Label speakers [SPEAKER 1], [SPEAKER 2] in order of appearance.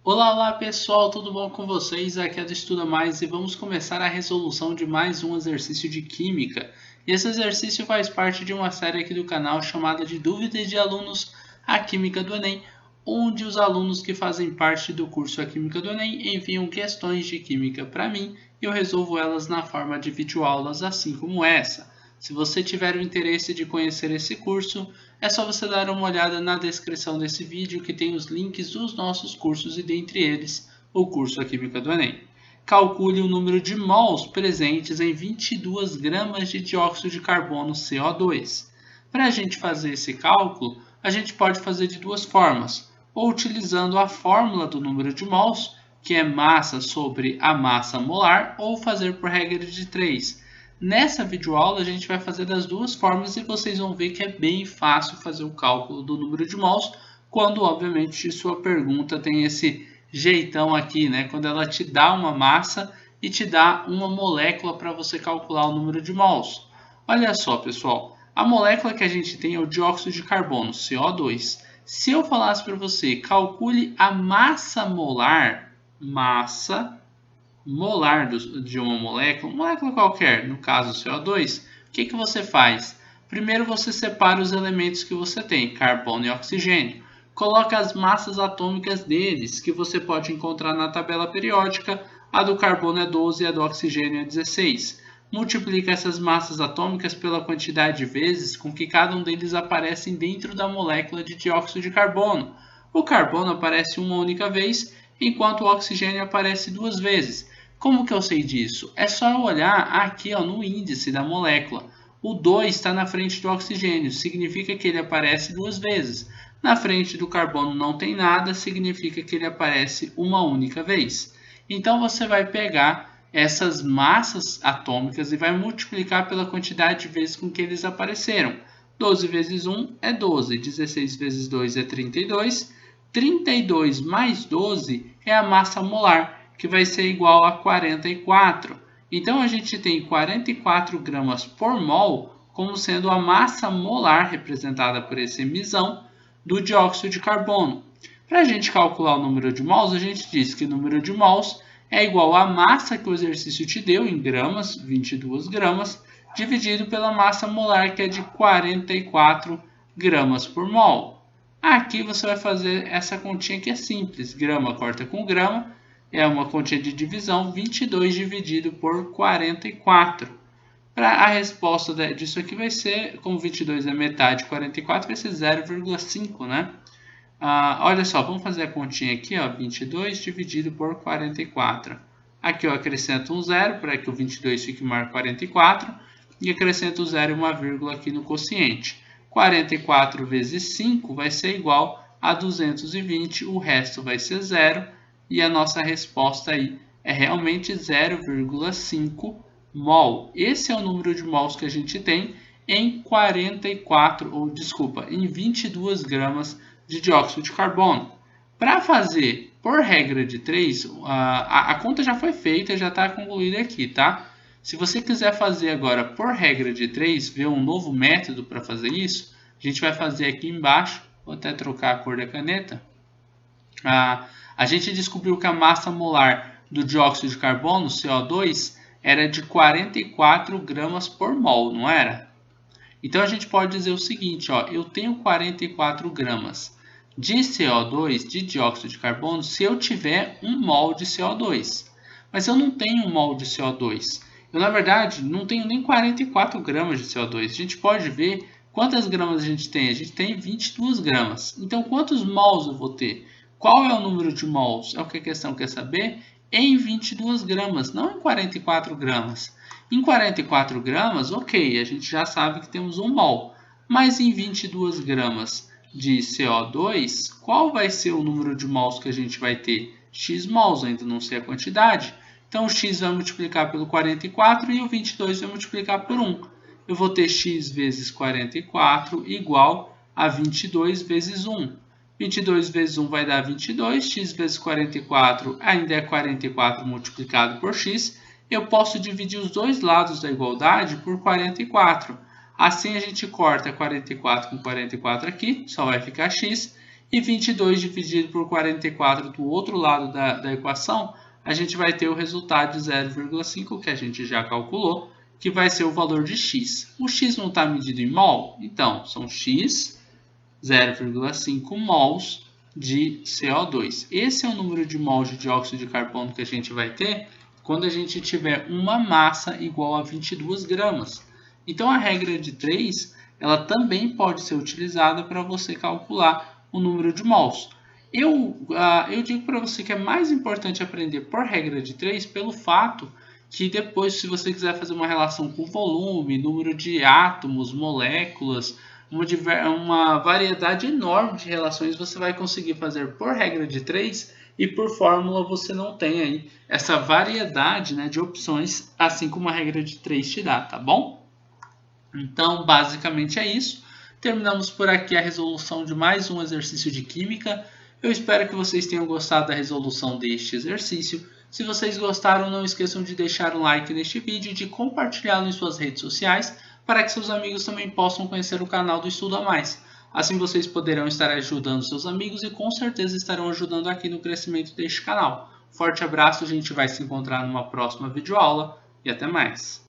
[SPEAKER 1] Olá, olá pessoal, tudo bom com vocês? Aqui é do Estuda Mais e vamos começar a resolução de mais um exercício de Química. E esse exercício faz parte de uma série aqui do canal chamada de Dúvidas de Alunos à Química do Enem, onde os alunos que fazem parte do curso A Química do Enem enviam questões de Química para mim e eu resolvo elas na forma de videoaulas assim como essa. Se você tiver o interesse de conhecer esse curso, é só você dar uma olhada na descrição desse vídeo que tem os links dos nossos cursos e dentre eles o curso A Química do Enem. Calcule o número de mols presentes em 22 gramas de dióxido de carbono CO2. Para a gente fazer esse cálculo, a gente pode fazer de duas formas, ou utilizando a fórmula do número de mols, que é massa sobre a massa molar, ou fazer por regra de 3. Nessa videoaula a gente vai fazer das duas formas e vocês vão ver que é bem fácil fazer o cálculo do número de mols quando, obviamente, sua pergunta tem esse jeitão aqui, né? Quando ela te dá uma massa e te dá uma molécula para você calcular o número de mols. Olha só, pessoal, a molécula que a gente tem é o dióxido de carbono, CO2. Se eu falasse para você, calcule a massa molar de uma molécula qualquer, no caso CO2, o que você faz? Primeiro você separa os elementos que você tem, carbono e oxigênio. Coloca as massas atômicas deles, que você pode encontrar na tabela periódica. A do carbono é 12 e a do oxigênio é 16. Multiplica essas massas atômicas pela quantidade de vezes com que cada um deles aparecem dentro da molécula de dióxido de carbono. O carbono aparece uma única vez, enquanto o oxigênio aparece duas vezes. Como que eu sei disso? É só eu olhar aqui no índice da molécula. O 2 está na frente do oxigênio, significa que ele aparece duas vezes. Na frente do carbono não tem nada, significa que ele aparece uma única vez. Então você vai pegar essas massas atômicas e vai multiplicar pela quantidade de vezes com que eles apareceram. 12 vezes 1 é 12, 16 vezes 2 é 32, 32 mais 12 é a massa molar, que vai ser igual a 44. Então, a gente tem 44 gramas por mol como sendo a massa molar representada por esse emissão do dióxido de carbono. Para a gente calcular o número de mols, a gente diz que o número de mols é igual à massa que o exercício te deu em gramas, 22 gramas, dividido pela massa molar, que é de 44 gramas por mol. Aqui você vai fazer essa continha que é simples, grama corta com grama, é uma continha de divisão, 22 dividido por 44. A resposta disso aqui vai ser, como 22 é metade de 44, vai ser 0,5, né? Olha só, vamos fazer a continha aqui, 22 dividido por 44. Aqui eu acrescento um zero para que o 22 fique maior que 44 e acrescento zero e uma vírgula aqui no quociente. 44 vezes 5 vai ser igual a 220, o resto vai ser zero. E a nossa resposta aí é realmente 0,5 mol. Esse é o número de mols que a gente tem em 22 gramas de dióxido de carbono. Para fazer por regra de 3, a conta já foi feita, já está concluída aqui, tá? Se você quiser fazer agora por regra de 3, ver um novo método para fazer isso, a gente vai fazer aqui embaixo, vou até trocar a cor da caneta. A gente descobriu que a massa molar do dióxido de carbono, CO2, era de 44 gramas por mol, não era? Então a gente pode dizer o seguinte, eu tenho 44 gramas de CO2, de dióxido de carbono, se eu tiver 1 mol de CO2. Mas eu não tenho 1 mol de CO2. Eu, na verdade, não tenho nem 44 gramas de CO2. A gente pode ver quantas gramas a gente tem. A gente tem 22 gramas. Então, quantos mols eu vou ter? Qual é o número de mols? É o que a questão quer saber? Em 22 gramas, não em 44 gramas. Em 44 gramas, ok, a gente já sabe que temos 1 mol. Mas em 22 gramas de CO2, qual vai ser o número de mols que a gente vai ter? X mols, ainda não sei a quantidade. Então, o x vai multiplicar pelo 44 e o 22 vai multiplicar por 1. Eu vou ter x vezes 44 igual a 22 vezes 1. 22 vezes 1 vai dar 22, x vezes 44 ainda é 44 multiplicado por x. Eu posso dividir os dois lados da igualdade por 44. Assim a gente corta 44 com 44 aqui, só vai ficar x. e 22 dividido por 44 do outro lado da equação, a gente vai ter o resultado de 0,5, que a gente já calculou, que vai ser o valor de x. O x não está medido em mol? Então, são x 0,5 mols de CO2. Esse é o número de mols de dióxido de carbono que a gente vai ter quando a gente tiver uma massa igual a 22 gramas. Então, a regra de 3, ela também pode ser utilizada para você calcular o número de mols. Eu digo para você que é mais importante aprender por regra de 3 pelo fato que depois, se você quiser fazer uma relação com volume, número de átomos, moléculas, uma variedade enorme de relações, você vai conseguir fazer por regra de 3 e por fórmula você não tem aí essa variedade, né, de opções, assim como a regra de 3 te dá, tá bom? Então, basicamente é isso. Terminamos por aqui a resolução de mais um exercício de química. Eu espero que vocês tenham gostado da resolução deste exercício. Se vocês gostaram, não esqueçam de deixar um like neste vídeo e de compartilhá-lo em suas redes sociais para que seus amigos também possam conhecer o canal do Estudo a Mais. Assim vocês poderão estar ajudando seus amigos e com certeza estarão ajudando aqui no crescimento deste canal. Forte abraço, a gente vai se encontrar numa próxima videoaula e até mais!